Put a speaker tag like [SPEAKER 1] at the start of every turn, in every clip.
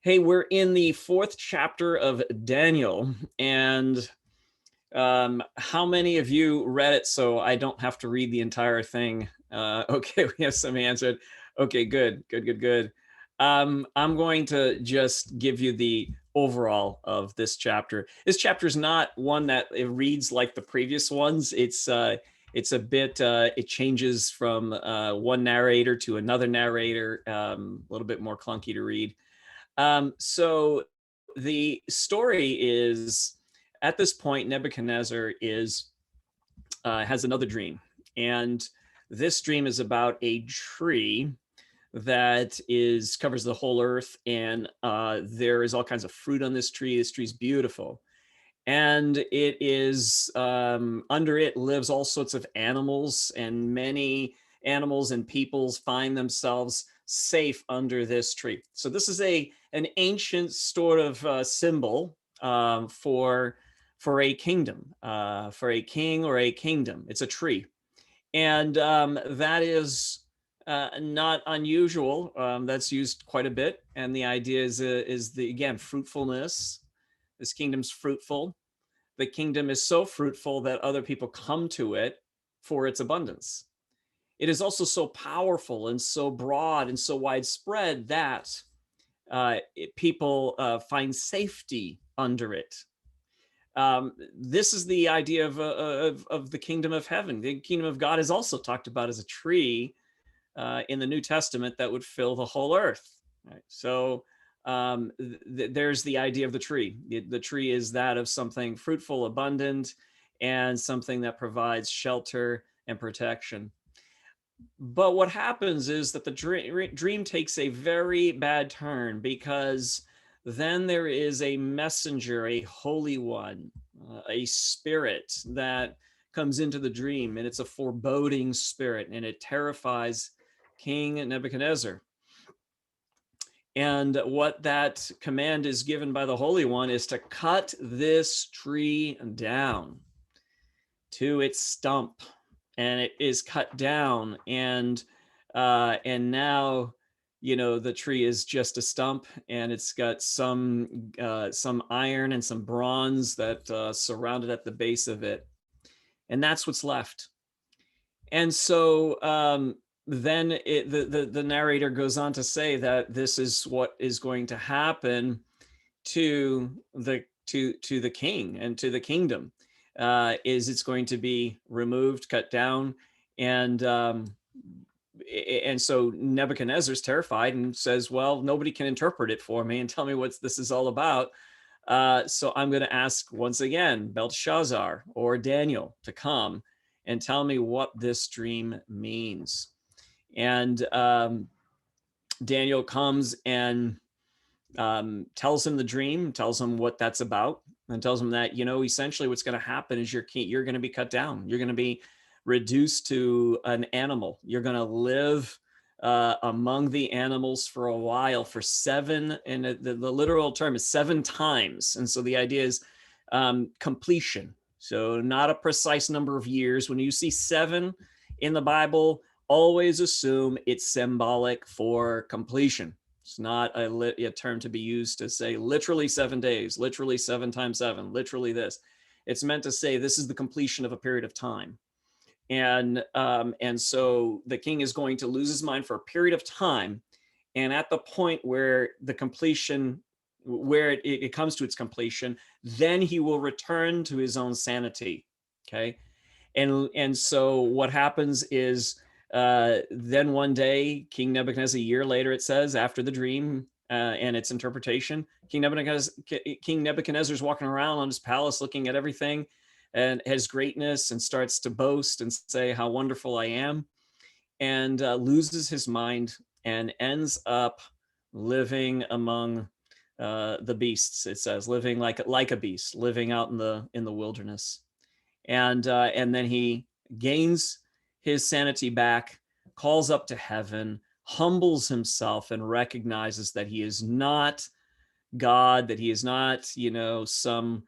[SPEAKER 1] Hey, we're in the fourth chapter of Daniel, and how many of you read it so I don't have to read the entire thing? Okay, we have some answered. Okay, good, good, good, good. I'm going to just give you the overall of this chapter. This chapter is not one that it reads like the previous ones. It's a bit it changes from one narrator to another narrator, a little bit more clunky to read. So the story is at this point, Nebuchadnezzar is has another dream, and this dream is about a tree that is covers the whole earth, and there is all kinds of fruit on this tree. This tree is beautiful, and it is under it lives all sorts of animals, and many animals and peoples find themselves safe under this tree. So this is a an ancient sort of symbol for a kingdom, for a king or a kingdom. It's a tree, and that is not unusual. That's used quite a bit, and the idea is the again fruitfulness. This kingdom's fruitful. The kingdom is so fruitful that other people come to it for its abundance. It is also so powerful and so broad and so widespread that people find safety under it. This is the idea of the kingdom of heaven. The kingdom of God is also talked about as a tree in the New Testament that would fill the whole earth. Right? So there's the idea of the tree. The tree is that of something fruitful, abundant, and something that provides shelter and protection. But what happens is that the dream takes a very bad turn, because then there is a messenger, a holy one, a spirit that comes into the dream, and it's a foreboding spirit, and it terrifies King Nebuchadnezzar. And what that command is given by the Holy One is to cut this tree down to its stump, and it is cut down, and now the tree is just a stump, and it's got some iron and some bronze that surrounded at the base of it, and that's what's left. And so then the narrator goes on to say that this is what is going to happen to the king and to the kingdom. Is it's going to be removed, cut down, and so Nebuchadnezzar's terrified and says, "Well, nobody can interpret it for me and tell me what this is all about. So I'm going to ask once again Belteshazzar or Daniel to come and tell me what this dream means." And Daniel comes and tells him the dream, tells him what that's about, and tells him that, essentially what's going to happen is you're going to be cut down. You're going to be reduced to an animal. You're going to live among the animals for a while, for seven, and the literal term is 7 times. And so the idea is completion. So not a precise number of years. When you see 7 in the Bible, always assume it's symbolic for completion. It's not a term to be used to say literally 7 days, literally 7 times 7, literally this. It's meant to say this is the completion of a period of time. And so the king is going to lose his mind for a period of time. And at the point where the completion, where it comes to its completion, then he will return to his own sanity. Okay. And so what happens is then one day, King Nebuchadnezzar, a year later, it says, after the dream and its interpretation, King Nebuchadnezzar's walking around on his palace looking at everything and his greatness, and starts to boast and say how wonderful I am, and loses his mind and ends up living among the beasts. It says living like a beast, living out in the wilderness, and then he gains his sanity back, calls up to heaven, humbles himself, and recognizes that he is not God, that he is not, some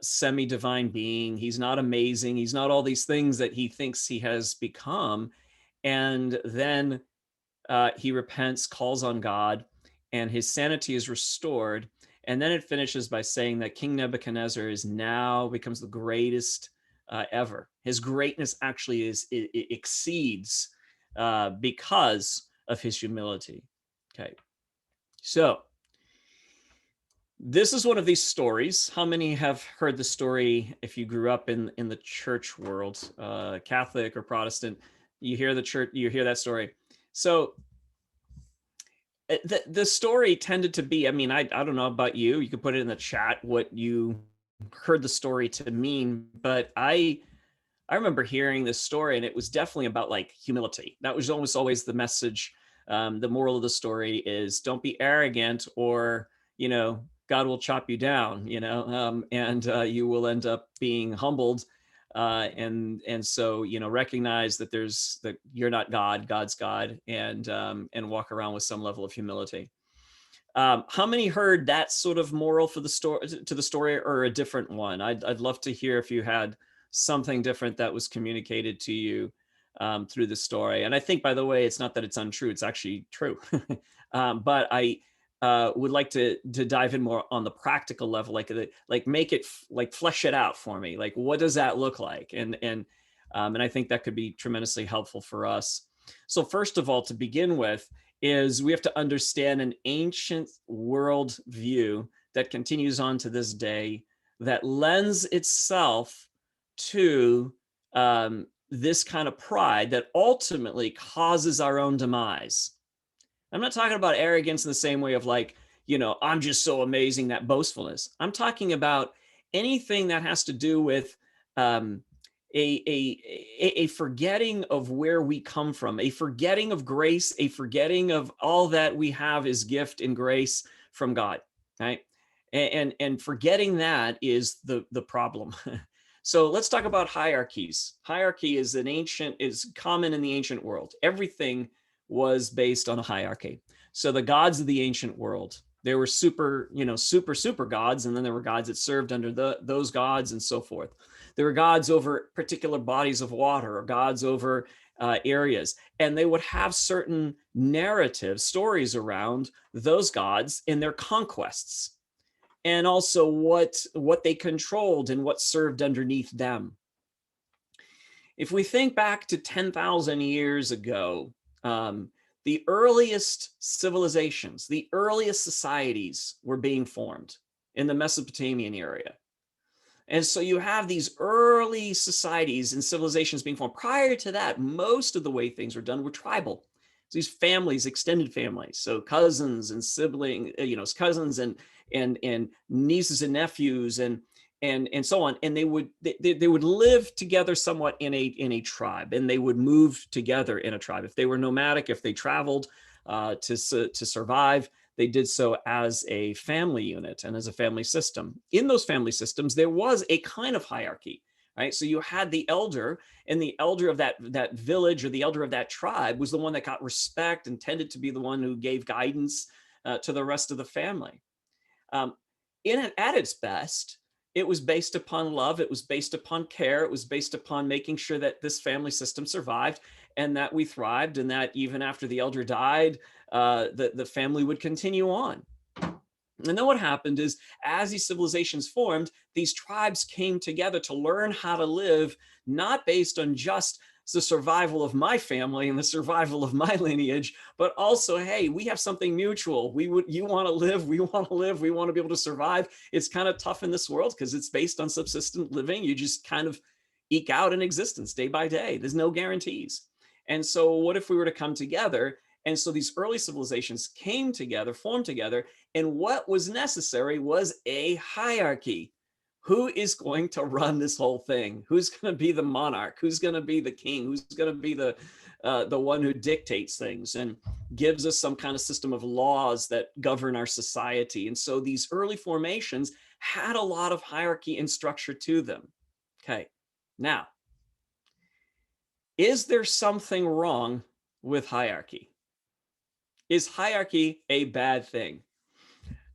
[SPEAKER 1] semi-divine being. He's not amazing. He's not all these things that he thinks he has become. And then he repents, calls on God, and his sanity is restored. And then it finishes by saying that King Nebuchadnezzar is now becomes the greatest ever. His greatness actually it exceeds because of his humility. Okay, so this is one of these stories. How many have heard the story? If you grew up in the church world, Catholic or Protestant, you hear the church, you hear that story. So the story tended to be, I mean, I don't know about you. You could put it in the chat what you heard the story to mean, but I remember hearing this story, and it was definitely about like humility. That was almost always the message. The moral of the story is don't be arrogant, or God will chop you down. And you will end up being humbled. And so recognize that that you're not God, God's God, and walk around with some level of humility. How many heard that sort of moral for the story to the story, or a different one? I'd love to hear if you had something different that was communicated to you through the story. And I think, by the way, it's not that it's untrue; it's actually true. But I would like to dive in more on the practical level, like make it like flesh it out for me. Like, what does that look like? And I think that could be tremendously helpful for us. So first of all, to begin with, is we have to understand an ancient world view that continues on to this day that lends itself to this kind of pride that ultimately causes our own demise. I'm not talking about arrogance in the same way of like, I'm just so amazing, that boastfulness. I'm talking about anything that has to do with a forgetting of where we come from, a forgetting of grace, a forgetting of all that we have is gift and grace from God, right? And forgetting that is the problem. So let's talk about hierarchies. Hierarchy is common in the ancient world. Everything was based on a hierarchy. So the gods of the ancient world, there were super gods, and then there were gods that served under those gods and so forth. There were gods over particular bodies of water, or gods over areas, and they would have certain narratives, stories around those gods in their conquests, and also what they controlled and what served underneath them. If we think back to 10,000 years ago, the earliest civilizations, the earliest societies were being formed in the Mesopotamian area. And so you have these early societies and civilizations being formed. Prior to that, most of the way things were done were tribal. So these families, extended families, so cousins and cousins and nieces and nephews and so on. And they would live together somewhat in a tribe, and they would move together in a tribe. If they were nomadic, if they traveled to survive, they did so as a family unit and as a family system. In those family systems, there was a kind of hierarchy, right? So you had the elder, and the elder of that village, or the elder of that tribe, was the one that got respect and tended to be the one who gave guidance to the rest of the family. At its best, it was based upon love. It was based upon care. It was based upon making sure that this family system survived and that we thrived, and that even after the elder died, the family would continue on. And then what happened is, as these civilizations formed, these tribes came together to learn how to live, not based on just the survival of my family and the survival of my lineage, but also, hey, we have something mutual. You want to live, we want to live, we want to be able to survive. It's kind of tough in this world because it's based on subsistent living. You just kind of eke out an existence day by day. There's no guarantees. And so what if we were to come together? And so these early civilizations came together, formed together, and what was necessary was a hierarchy. Who is going to run this whole thing? Who's going to be the monarch? Who's going to be the king? Who's going to be the one who dictates things and gives us some kind of system of laws that govern our society? And so these early formations had a lot of hierarchy and structure to them. Okay, now, is there something wrong with hierarchy? Is hierarchy a bad thing?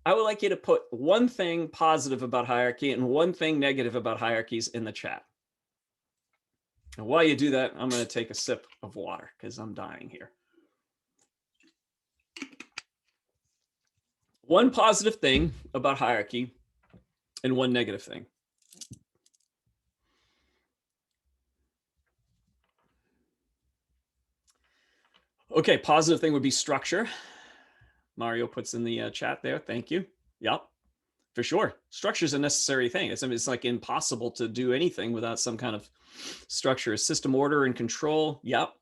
[SPEAKER 1] I would like you to put one thing positive about hierarchy and one thing negative about hierarchies in the chat. And while you do that, I'm going to take a sip of water because I'm dying here. One positive thing about hierarchy and one negative thing. Okay, positive thing would be structure. Mario puts in the chat there. Thank you. Yep, for sure. Structure is a necessary thing. It's like impossible to do anything without some kind of structure. System, order, and control. Yep.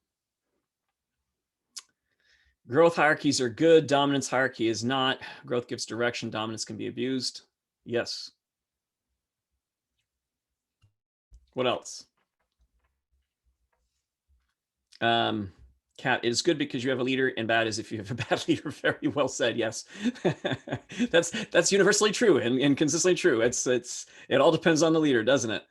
[SPEAKER 1] Growth hierarchies are good. Dominance hierarchy is not. Growth gives direction. Dominance can be abused. Yes. What else? Cat, it is good because you have a leader, and bad is if you have a bad leader. Very well said. Yes, that's universally true and consistently true. It all depends on the leader, doesn't it?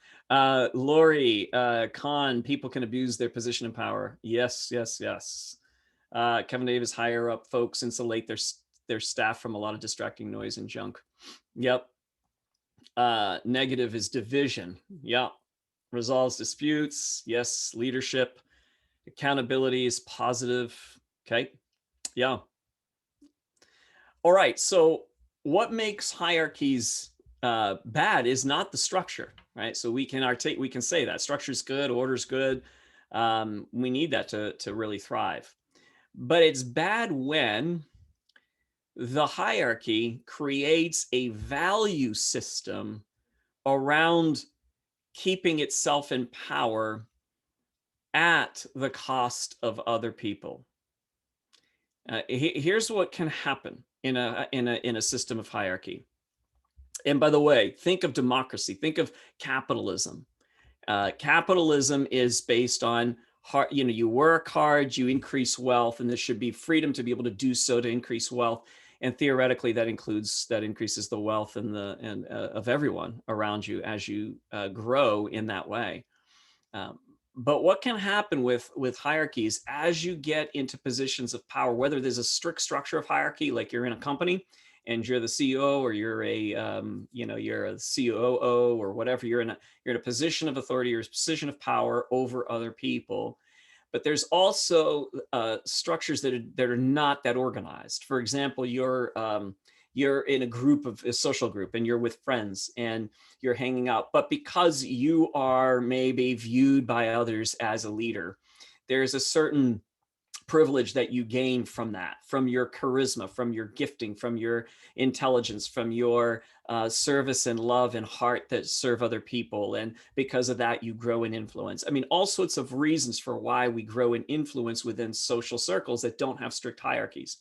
[SPEAKER 1] Lori, Khan, people can abuse their position and power. Yes, yes, yes. Kevin Davis, higher up folks insulate their staff from a lot of distracting noise and junk. Yep. Negative is division. Yep. Resolves disputes. Yes. Leadership. Accountability is positive. Okay. Yeah. All right. So what makes hierarchies bad is not the structure, right? So we can say that structure is good, order is good. We need that to really thrive. But it's bad when the hierarchy creates a value system around keeping itself in power at the cost of other people. Here's what can happen in a system of hierarchy. And by the way, think of democracy, think of capitalism. Capitalism is based on hard, you work hard, you increase wealth, and there should be freedom to be able to do so to increase wealth. And theoretically, that increases the wealth of everyone around you as you grow in that way. But what can happen with hierarchies as you get into positions of power, whether there's a strict structure of hierarchy, like you're in a company and you're the CEO, or you're you're a COO or whatever, you're in a position of authority or a position of power over other people. But there's also structures that are not that organized. For example, you're in a social group, and you're with friends and you're hanging out, but because you are maybe viewed by others as a leader, there's a certain privilege that you gain from that, from your charisma, from your gifting, from your intelligence, from your service and love and heart that serve other people. And because of that, you grow in influence. I mean, all sorts of reasons for why we grow in influence within social circles that don't have strict hierarchies.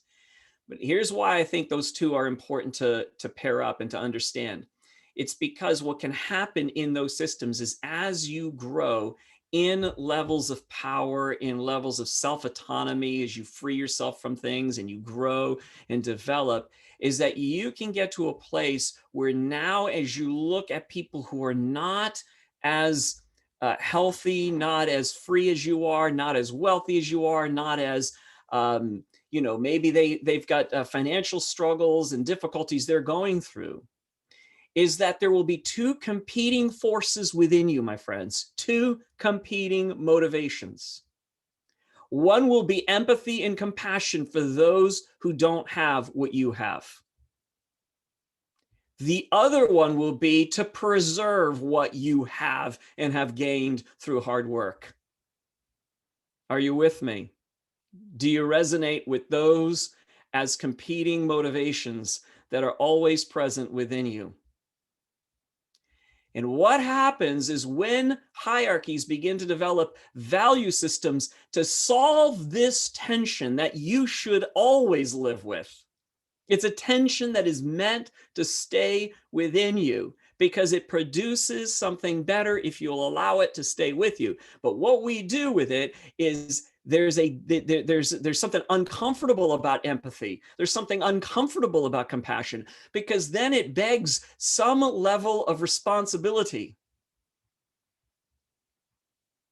[SPEAKER 1] But here's why I think those two are important to pair up and to understand. It's because what can happen in those systems is, as you grow in levels of power, in levels of self-autonomy, as you free yourself from things and you grow and develop, is that you can get to a place where now, as you look at people who are not as healthy, not as free as you are, not as wealthy as you are, not as maybe they've got financial struggles and difficulties they're going through, is that there will be two competing forces within you, my friends, two competing motivations. One will be empathy and compassion for those who don't have what you have. The other one will be to preserve what you have and have gained through hard work. Are you with me? Do you resonate with those as competing motivations that are always present within you? And what happens is, when hierarchies begin to develop value systems to solve this tension that you should always live with, it's a tension that is meant to stay within you because it produces something better if you'll allow it to stay with you. But what we do with it is, there's something uncomfortable about empathy. There's something uncomfortable about compassion, because then it begs some level of responsibility.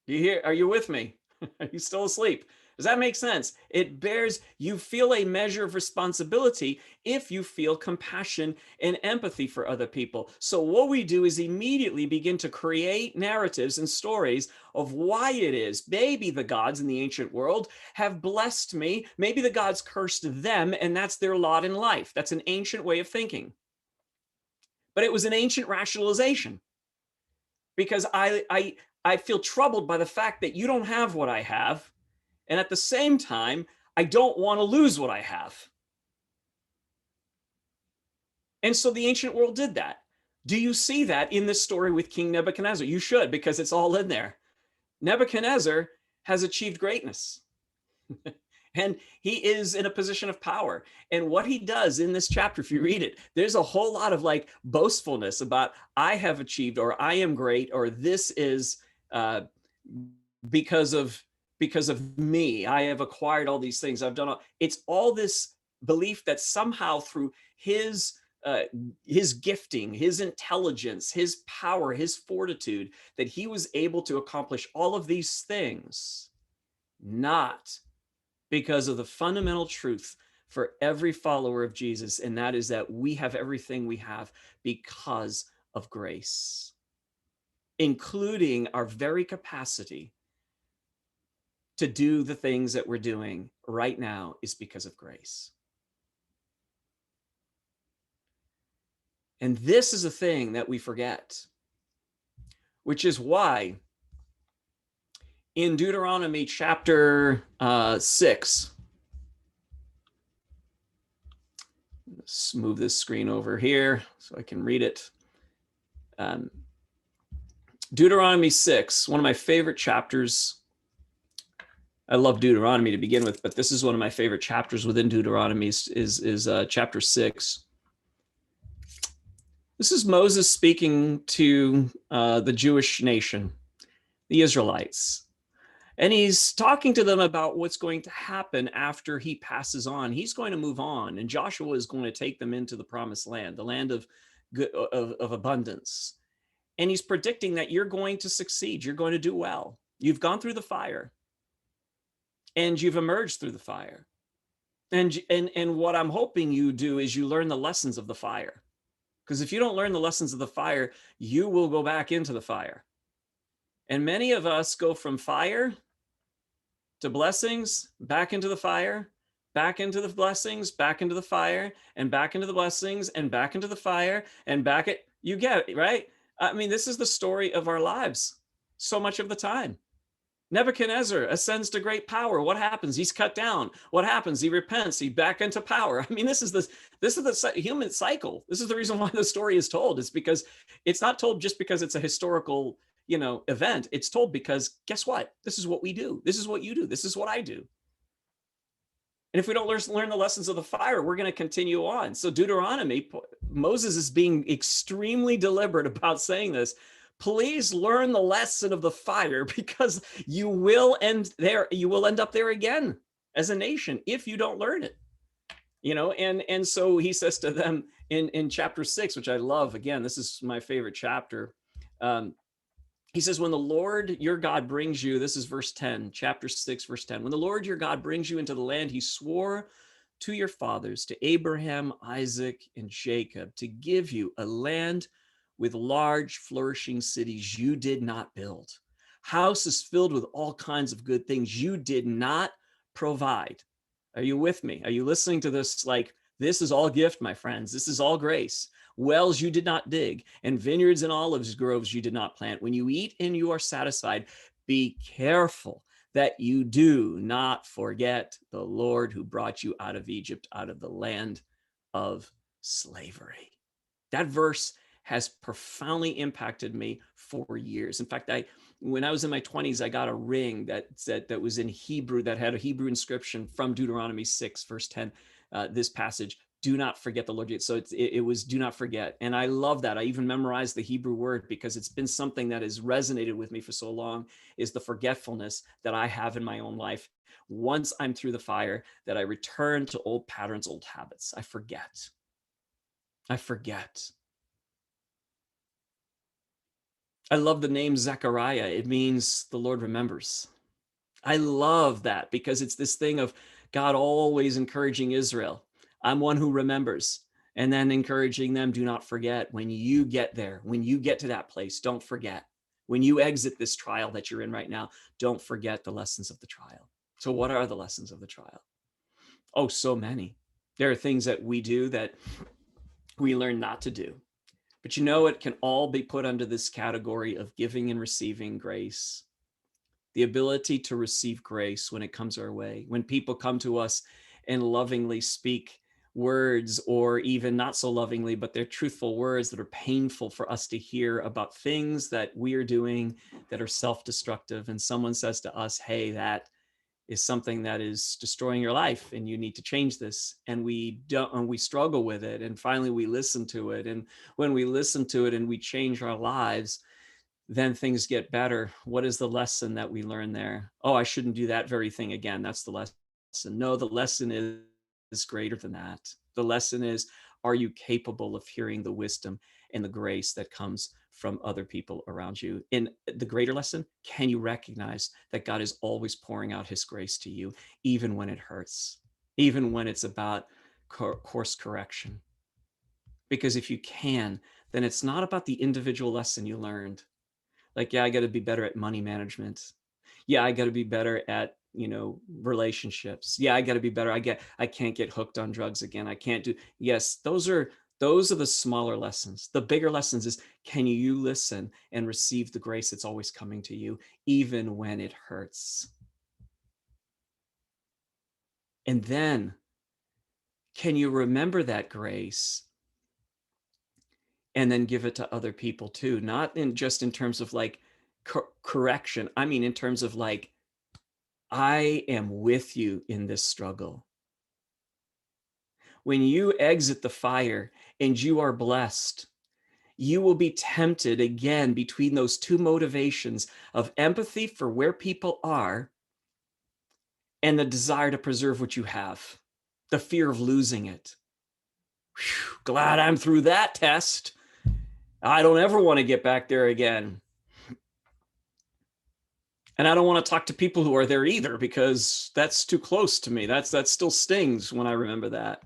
[SPEAKER 1] You hear? Are you with me? Are you still asleep? Does that make sense? It bears, you feel a measure of responsibility if you feel compassion and empathy for other people. So, what we do is immediately begin to create narratives and stories of why it is. Maybe the gods in the ancient world have blessed me. Maybe the gods cursed them, and that's their lot in life. That's an ancient way of thinking. But it was an ancient rationalization because I feel troubled by the fact that you don't have what I have. And at the same time, I don't want to lose what I have. And so the ancient world did that. Do you see that in this story with King Nebuchadnezzar? You should, because it's all in there. Nebuchadnezzar has achieved greatness. And he is in a position of power. And what he does in this chapter, if you read it, there's a whole lot of like boastfulness about I have achieved, or I am great, or this is because of me. I have acquired all these things. I've done all. It's all this belief that somehow through his gifting, his intelligence, his power, his fortitude, that he was able to accomplish all of these things, not because of the fundamental truth for every follower of Jesus, and that is that we have everything we have because of grace, including our very capacity to do the things that we're doing right now is because of grace. And this is a thing that we forget, which is why in Deuteronomy chapter 6, let's move this screen over here so I can read it. Deuteronomy 6, one of my favorite chapters. I love Deuteronomy to begin with, but this is one of my favorite chapters within Deuteronomy is chapter 6. This is Moses speaking to the Jewish nation, the Israelites. And he's talking to them about what's going to happen after he passes on. He's going to move on, and Joshua is going to take them into the promised land, the land of abundance. And he's predicting that you're going to succeed. You're going to do well. You've gone through the fire, and you've emerged through the fire. And what I'm hoping you do is you learn the lessons of the fire. Because if you don't learn the lessons of the fire, you will go back into the fire. And many of us go from fire to blessings, back into the fire, back into the blessings, back into the fire, and back into the blessings, and back into the fire, and back at, you get it, right? I mean, this is the story of our lives so much of the time. Nebuchadnezzar ascends to great power. What happens? He's cut down. What happens? He repents. He back into power. I mean, this is the human cycle. This is the reason why the story is told. It's because it's not told just because it's a historical, event. It's told because guess what? This is what we do. This is what you do. This is what I do. And if we don't learn the lessons of the fire, we're going to continue on. So Deuteronomy, Moses is being extremely deliberate about saying this. Please learn the lesson of the fire, because you will end there. You will end up there again as a nation if you don't learn it. And so he says to them in chapter 6, which I love. Again, this is my favorite chapter. He says, when the Lord your God brings you, this is verse 10, chapter 6, verse 10. When the Lord your God brings you into the land he swore to your fathers, to Abraham, Isaac, and Jacob, to give you a land with large, flourishing cities you did not build, houses filled with all kinds of good things you did not provide. Are you with me? Are you listening to this? Like, this is all gift, my friends. This is all grace. Wells you did not dig, and vineyards and olives groves you did not plant. When you eat and you are satisfied, be careful that you do not forget the Lord who brought you out of Egypt, out of the land of slavery. That verse has profoundly impacted me for years. In fact, when I was in my 20s, I got a ring that was in Hebrew, that had a Hebrew inscription from Deuteronomy 6, verse 10, this passage. Do not forget the Lord. So it was do not forget. And I love that. I even memorized the Hebrew word because it's been something that has resonated with me for so long, is the forgetfulness that I have in my own life. Once I'm through the fire, that I return to old patterns, old habits. I forget. I love the name Zechariah. It means the Lord remembers. I love that because it's this thing of God always encouraging Israel. I'm one who remembers, and then encouraging them, do not forget when you get there, when you get to that place, don't forget. When you exit this trial that you're in right now, don't forget the lessons of the trial. So what are the lessons of the trial? Oh, so many. There are things that we do that we learn not to do. But you know, it can all be put under this category of giving and receiving grace. The ability to receive grace when it comes our way, when people come to us and lovingly speak words, or even not so lovingly, but they're truthful words that are painful for us to hear about things that we are doing that are self-destructive. And someone says to us, hey, that is something that is destroying your life and you need to change this. And we don't, and we struggle with it. And finally we listen to it. And when we listen to it and we change our lives, then things get better. What is the lesson that we learn there? Oh, I shouldn't do that very thing again. That's the lesson. No, the lesson is greater than that. The lesson is, are you capable of hearing the wisdom and the grace that comes from other people around you? In the greater lesson, can you recognize that God is always pouring out his grace to you, even when it hurts, even when it's about course correction? Because if you can, then it's not about the individual lesson you learned. Like, yeah, I got to be better at money management. Yeah, I got to be better at, relationships. Yeah, I got to be better. I can't get hooked on drugs again. I can't do. Yes, those are the smaller lessons. The bigger lessons is, can you listen and receive the grace that's always coming to you, even when it hurts? And then can you remember that grace and then give it to other people too? Not in just in terms of like correction. I mean, in terms of like, I am with you in this struggle. When you exit the fire and you are blessed, you will be tempted again between those two motivations of empathy for where people are and the desire to preserve what you have, the fear of losing it. Whew, glad I'm through that test. I don't ever want to get back there again. And I don't want to talk to people who are there either, because that's too close to me. That still stings when I remember that.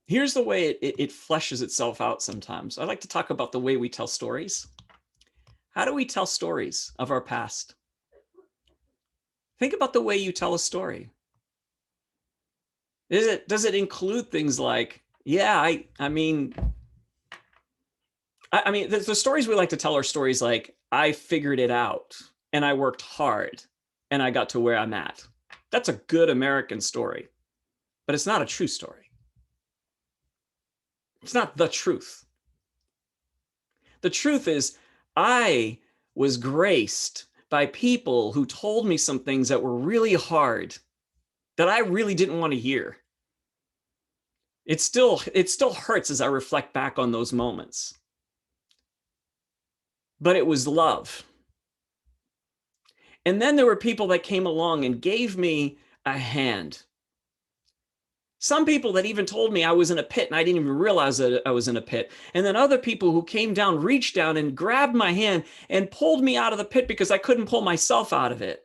[SPEAKER 1] Here's the way it fleshes itself out sometimes. I like to talk about the way we tell stories. How do we tell stories of our past? Think about the way you tell a story. Does it include things like, yeah, I mean, the stories we like to tell are stories like, I figured it out and I worked hard and I got to where I'm at. That's a good American story, but it's not a true story. It's not the truth. The truth is, I was graced by people who told me some things that were really hard, that I really didn't want to hear. It still hurts as I reflect back on those moments. But it was love. And then there were people that came along and gave me a hand. Some people that even told me I was in a pit and I didn't even realize that I was in a pit. And then other people who came down, reached down and grabbed my hand and pulled me out of the pit because I couldn't pull myself out of it.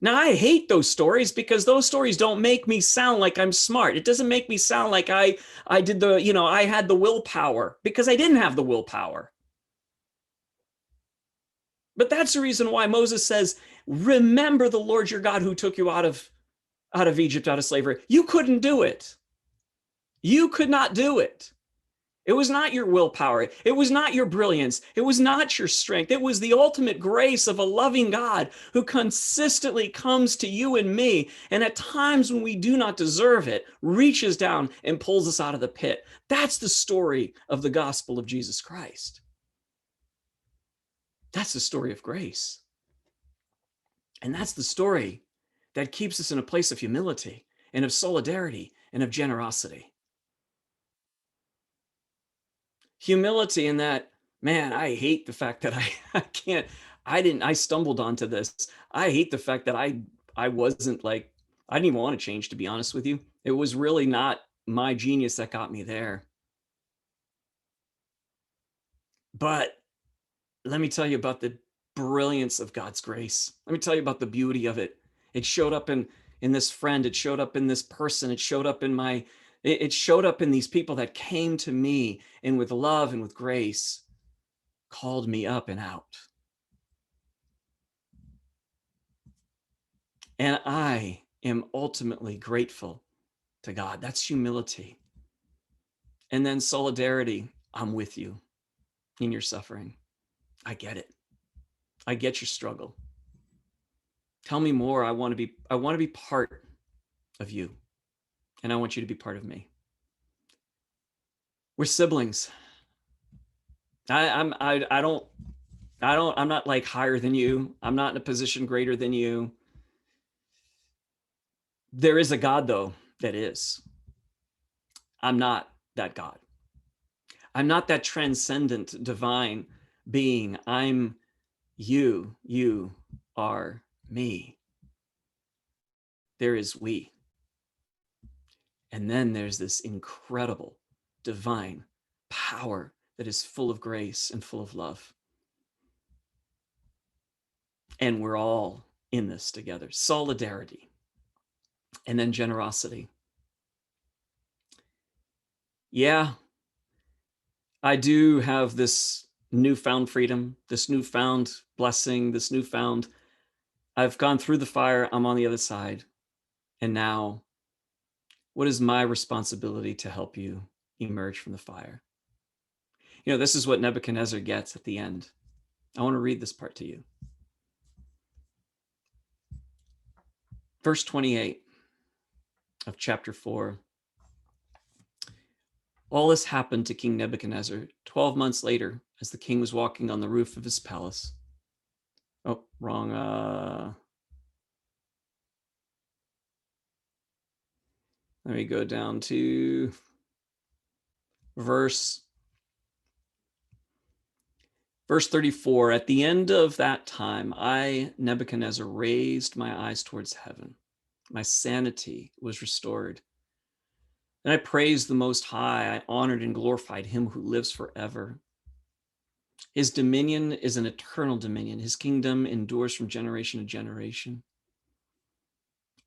[SPEAKER 1] Now, I hate those stories because those stories don't make me sound like I'm smart. It doesn't make me sound like I did I had the willpower, because I didn't have the willpower. But that's the reason why Moses says, remember the Lord your God who took you out of Egypt, out of slavery. You couldn't do it. You could not do it. It was not your willpower. It was not your brilliance. It was not your strength. It was the ultimate grace of a loving God who consistently comes to you and me, and at times when we do not deserve it, reaches down and pulls us out of the pit. That's the story of the gospel of Jesus Christ. That's the story of grace. And that's the story that keeps us in a place of humility and of solidarity and of generosity. Humility in that, man, I hate the fact that I stumbled onto this. I hate the fact that I wasn't like, I didn't even want to change, to be honest with you. It was really not my genius that got me there. But let me tell you about brilliance of God's grace. Let me tell you about the beauty of it. It showed up in this friend. It showed up in this person. It showed up in it showed up in these people that came to me and with love and with grace called me up and out. And I am ultimately grateful to God. That's humility. And then solidarity. I'm with you in your suffering. I get it. I get your struggle. Tell me more. I want to be part of you. And I want you to be part of me. We're siblings. I'm not like higher than you. I'm not in a position greater than you. There is a God, though, that is. I'm not that God. I'm not that transcendent divine being. I'm you. You are me. There is we. And then there's this incredible divine power that is full of grace and full of love. And we're all in this together. Solidarity. And then generosity. Yeah, I do have this newfound freedom, this newfound blessing, this newfound, I've gone through the fire, I'm on the other side. And now, what is my responsibility to help you emerge from the fire? You know, this is what Nebuchadnezzar gets at the end. I want to read this part to you. Verse 28 of chapter 4. All this happened to King Nebuchadnezzar 12 months later, as the king was walking on the roof of his palace. Oh, wrong. Let me go down to verse 34. At the end of that time, I, Nebuchadnezzar, raised my eyes towards heaven. My sanity was restored. And I praised the Most High. I honored and glorified him who lives forever. His dominion is an eternal dominion. His kingdom endures from generation to generation.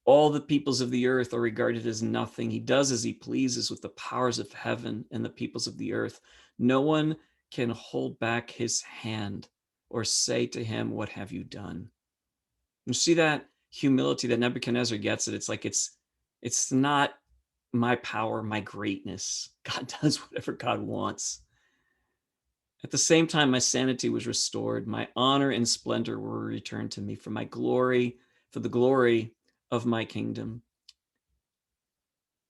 [SPEAKER 1] All the peoples of the earth are regarded as nothing. He does as he pleases with the powers of heaven and the peoples of the earth. No one can hold back his hand or say to him, what have you done? You see that humility that Nebuchadnezzar gets it. It's like, it's not my power, my greatness. God does whatever God wants. At the same time, my sanity was restored. My honor and splendor were returned to me for my glory, for the glory of my kingdom.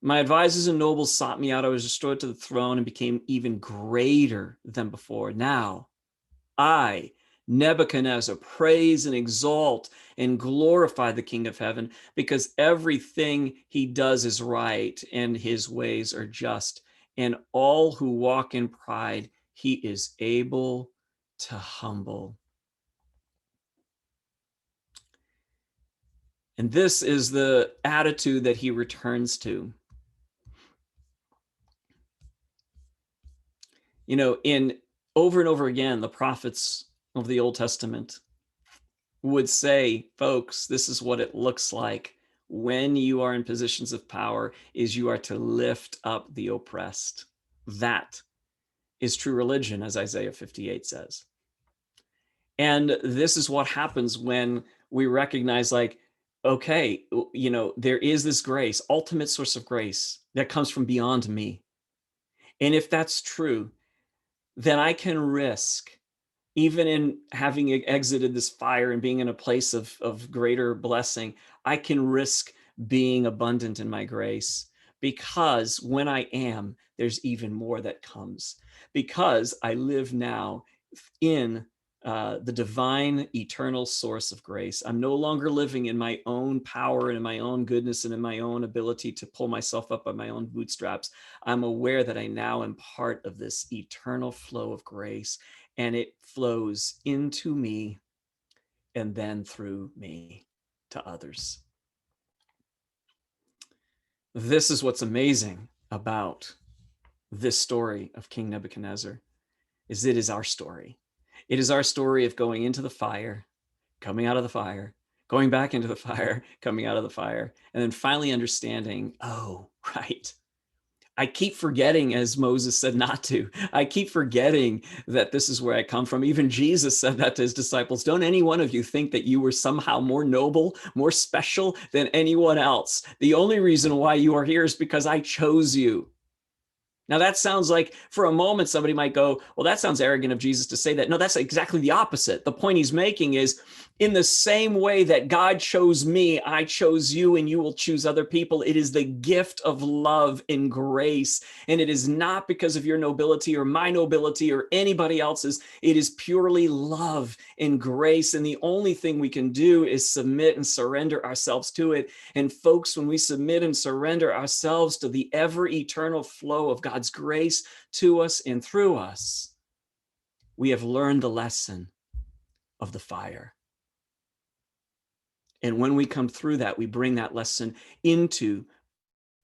[SPEAKER 1] My advisors and nobles sought me out. I was restored to the throne and became even greater than before. Now, I, Nebuchadnezzar, praise and exalt and glorify the King of heaven, because everything he does is right and his ways are just. And all who walk in pride, he is able to humble. And this is the attitude that he returns to. You know, in over and over again, the prophets of the Old Testament would say, folks, this is what it looks like when you are in positions of power, is you are to lift up the oppressed. That is true religion, as Isaiah 58 says. And this is what happens when we recognize, like, okay, you know, there is this grace, ultimate source of grace that comes from beyond me. And if that's true, then I can risk, even in having exited this fire and being in a place of greater blessing, I can risk being abundant in my grace, because when I am, there's even more that comes, because I live now in the divine eternal source of grace. I'm no longer living in my own power and in my own goodness and in my own ability to pull myself up by my own bootstraps. I'm aware that I now am part of this eternal flow of grace, and it flows into me and then through me to others. This is what's amazing about this story of King Nebuchadnezzar, is it is our story. It is our story of going into the fire, coming out of the fire, going back into the fire, coming out of the fire, and then finally understanding, oh, right. I keep forgetting, as Moses said not to. I keep forgetting that this is where I come from. Even Jesus said that to his disciples. Don't any one of you think that you were somehow more noble, more special than anyone else. The only reason why you are here is because I chose you. Now, that sounds like, for a moment, somebody might go, well, that sounds arrogant of Jesus to say that. No, that's exactly the opposite. The point he's making is, in the same way that God chose me, I chose you, and you will choose other people. It is the gift of love and grace. And it is not because of your nobility or my nobility or anybody else's. It is purely love and grace. And the only thing we can do is submit and surrender ourselves to it. And folks, when we submit and surrender ourselves to the ever eternal flow of God's grace to us and through us, we have learned the lesson of the fire. And when we come through that, we bring that lesson into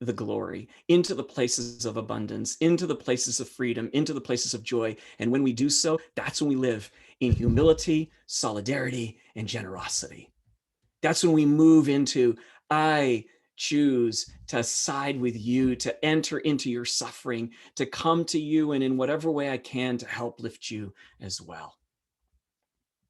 [SPEAKER 1] the glory, into the places of abundance, into the places of freedom, into the places of joy. And when we do so, that's when we live in humility, solidarity, and generosity. That's when we move into, I choose to side with you, to enter into your suffering, to come to you, and in whatever way I can, to help lift you as well.